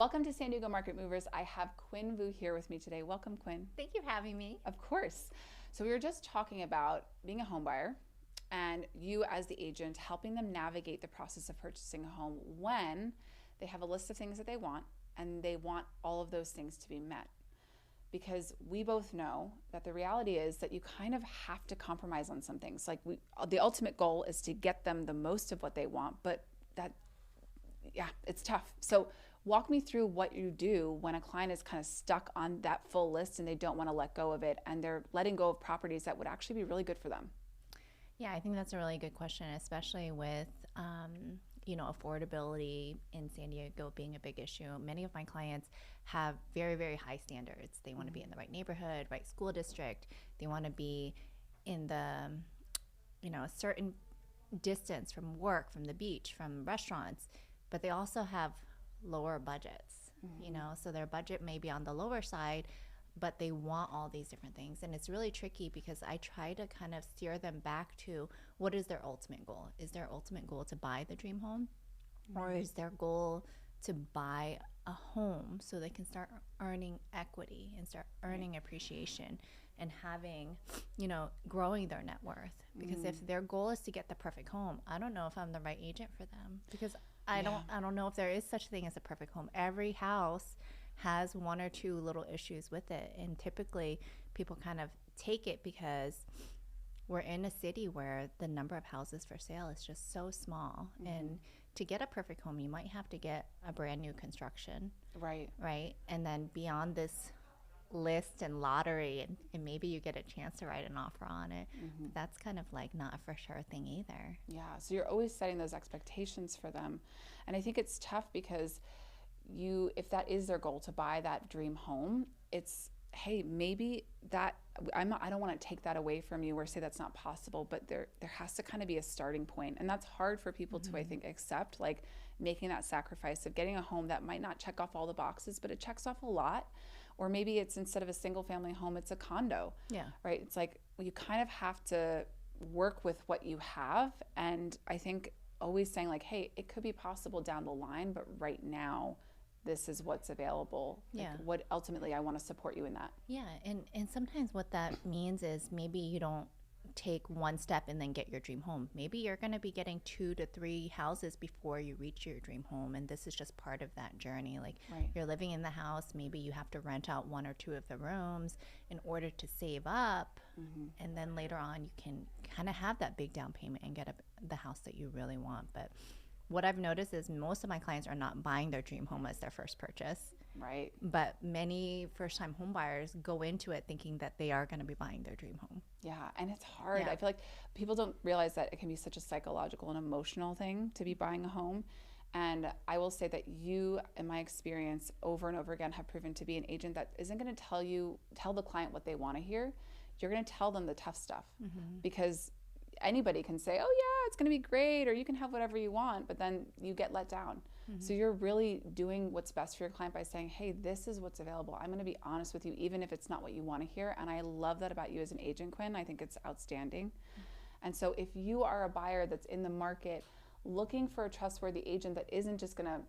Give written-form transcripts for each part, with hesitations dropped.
Welcome to San Diego Market Movers. I have Quynh here with me today. Welcome, Quynh. Thank you for having me. Of course. So we were just talking about being a home buyer and you as the agent helping them navigate the process of purchasing a home when they have a list of things that they want and they want all of those things to be met. Because we both know that the reality is that you kind of have to compromise on some things. Like the ultimate goal is to get them the most of what they want, but it's tough. So walk me through what you do when a client is kind of stuck on that full list and they don't want to let go of it and they're letting go of properties that would actually be really good for them. Yeah, I think that's a really good question, especially with affordability in San Diego being a big issue. Many of my clients have very, very high standards. They want to be in the right neighborhood, right school district. They want to be in the, a certain distance from work, from the beach, from restaurants, but they also have lower budgets, so their budget may be on the lower side, but they want all these different things. And it's really tricky because I try to kind of steer them back to what is their ultimate goal? Is their ultimate goal to buy the dream home? Or is their goal to buy a home so they can start earning equity and start earning appreciation and having, growing their net worth? Because if their goal is to get the perfect home, I don't know if I'm the right agent for them, because I don't know if there is such a thing as a perfect home. Every house has one or two little issues with it, and typically people kind of take it because we're in a city where the number of houses for sale is just so small. And to get a perfect home, you might have to get a brand new construction, right, and then beyond this list and lottery, and maybe you get a chance to write an offer on it. But that's kind of like not a for sure thing either. Yeah, so you're always setting those expectations for them, and I think it's tough because if that is their goal to buy that dream home, it's, hey, maybe that I don't want to take that away from you or say that's not possible, but there has to kind of be a starting point, and that's hard for people to, I think, accept, like making that sacrifice of getting a home that might not check off all the boxes, but it checks off a lot. Or maybe it's, instead of a single family home, it's a condo. Yeah. Right? It's like, you kind of have to work with what you have. And I think always saying like, hey, it could be possible down the line, but right now, this is what's available. Yeah. Like, what ultimately I want to support you in that. Yeah. And sometimes what that means is maybe you don't take one step and then get your dream home. Maybe you're going to be getting 2 to 3 houses before you reach your dream home, and this is just part of that journey. Like, you're living in the house, maybe you have to rent out 1 or 2 of the rooms in order to save up, and then later on you can kind of have that big down payment and get the house that you really want. But what I've noticed is most of my clients are not buying their dream home as their first purchase. Right. But many first-time home buyers go into it thinking that they are going to be buying their dream home. Yeah, and it's hard. I feel like people don't realize that it can be such a psychological and emotional thing to be buying a home. And I will say that you, in my experience, over and over again, have proven to be an agent that isn't going to tell the client what they want to hear. You're going to tell them the tough stuff, because anybody can say, oh yeah, it's going to be great, or you can have whatever you want, but then you get let down. So you're really doing what's best for your client by saying, hey, this is what's available. I'm going to be honest with you, even if it's not what you want to hear. And I love that about you as an agent, Quynh. I think it's outstanding. And so if you are a buyer that's in the market looking for a trustworthy agent that isn't just going to,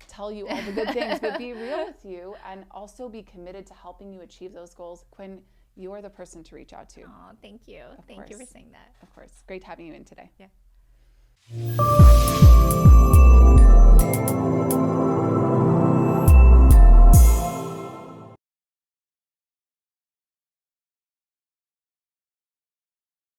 tell you all the good things, but be real with you and also be committed to helping you achieve those goals, Quynh, you're the person to reach out to. Oh, thank you. Thank you for saying that. Of course. Great having you in today. Yeah.